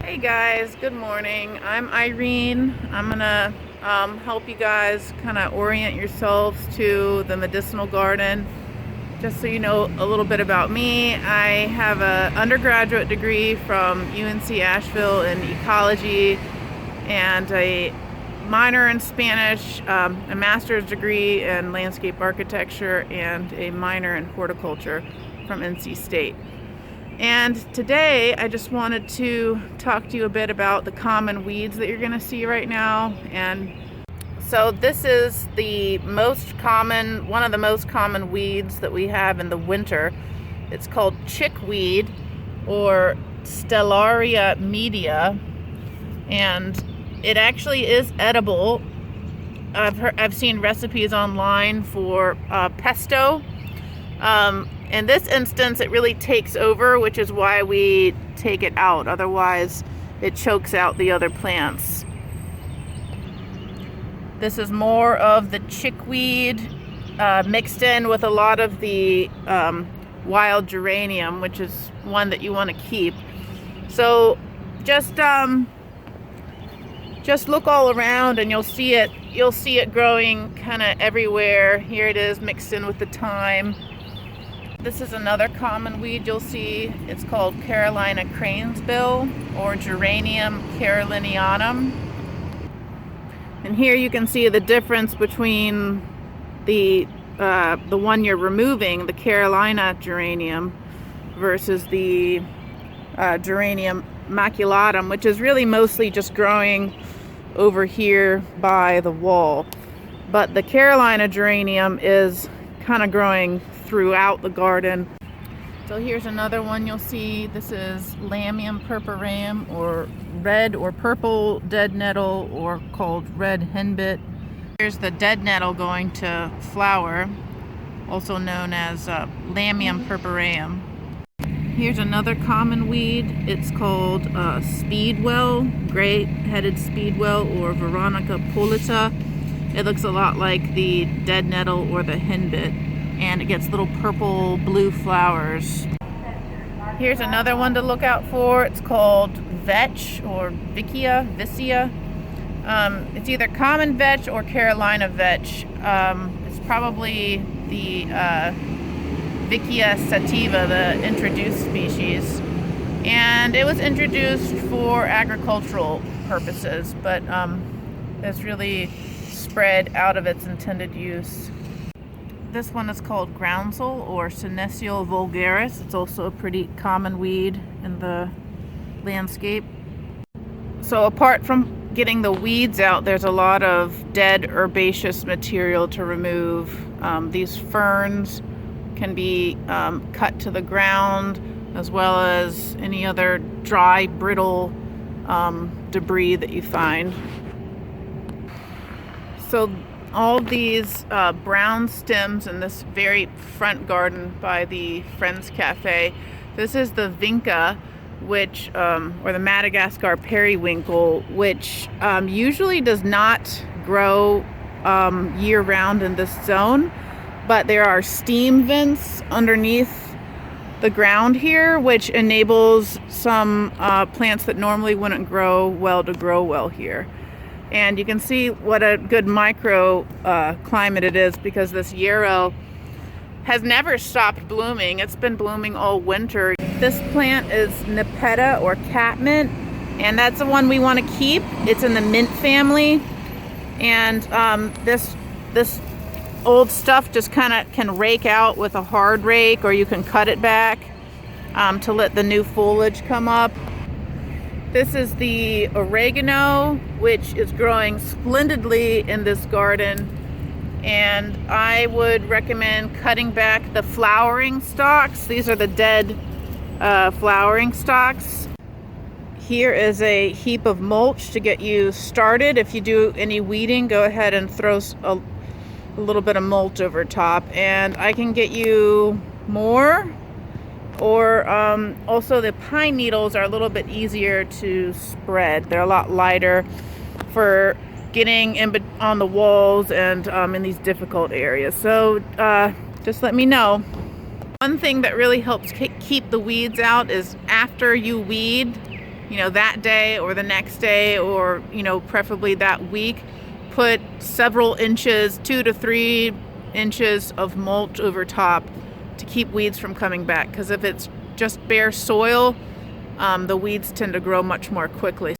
Hey guys, good morning. I'm Irene. I'm gonna help you guys kind of orient yourselves to the medicinal garden. Just so you know a little bit about me, I have an undergraduate degree from UNC Asheville in ecology and a minor in Spanish, a master's degree in landscape architecture, and a minor in horticulture from NC State. And today I just wanted to talk to you a bit about the common weeds that you're going to see right now. And so this is the one of the most common weeds that we have in the winter. It's called chickweed or Stellaria media, and it actually is edible. I've seen recipes online for pesto. In this instance, it really takes over, which is why we take it out. Otherwise, it chokes out the other plants. This is more of the chickweed mixed in with a lot of the wild geranium, which is one that you want to keep. So just look all around and you'll see it. You'll see it growing kind of everywhere. Here it is mixed in with the thyme. This is another common weed you'll see. It's called Carolina cranesbill or Geranium Carolinianum. And here you can see the difference between the one you're removing, the Carolina geranium, versus the Geranium maculatum, which is really mostly just growing over here by the wall. But the Carolina geranium is kind of growing throughout the garden. So here's another one you'll see. This is Lamium purpureum, or red or purple dead nettle, or called red henbit. Here's the dead nettle going to flower, also known as Lamium purpureum. Here's another common weed. It's called speedwell, gray-headed speedwell, or Veronica polita. It looks a lot like the dead nettle or the henbit, and it gets little purple blue flowers. Here's another one to look out for. It's called Vetch or Vicia. It's either common vetch or Carolina vetch. It's probably the Vicia sativa, the introduced species. And it was introduced for agricultural purposes, but it's really spread out of its intended use. This one is called groundsel or Senecio Vulgaris. It's also a pretty common weed in the landscape. So apart from getting the weeds out, there's a lot of dead herbaceous material to remove. These ferns can be cut to the ground, as well as any other dry, brittle debris that you find. So all these brown stems in this very front garden by the Friends Cafe. This is the Vinca, which, or the Madagascar periwinkle, which usually does not grow year-round in this zone, but there are steam vents underneath the ground here, which enables some plants that normally wouldn't grow well to grow well here. And you can see what a good micro climate it is, because this yarrow has never stopped blooming. It's been blooming all winter. This plant is Nepeta or catmint, and that's the one we want to keep. It's in the mint family, and this old stuff just kind of can rake out with a hard rake, or you can cut it back to let the new foliage come up. This is the oregano, which is growing splendidly in this garden, and I would recommend cutting back the flowering stalks. These are the dead flowering stalks. Here is a heap of mulch to get you started. If you do any weeding, go ahead and throw a little bit of mulch over top, and I can get you more. Or also the pine needles are a little bit easier to spread. They're a lot lighter for getting on the walls and in these difficult areas. So just let me know. One thing that really helps keep the weeds out is after you weed, you know, that day or the next day, or, you know, preferably that week, put several inches, 2 to 3 inches of mulch over top to keep weeds from coming back. Because if it's just bare soil, the weeds tend to grow much more quickly.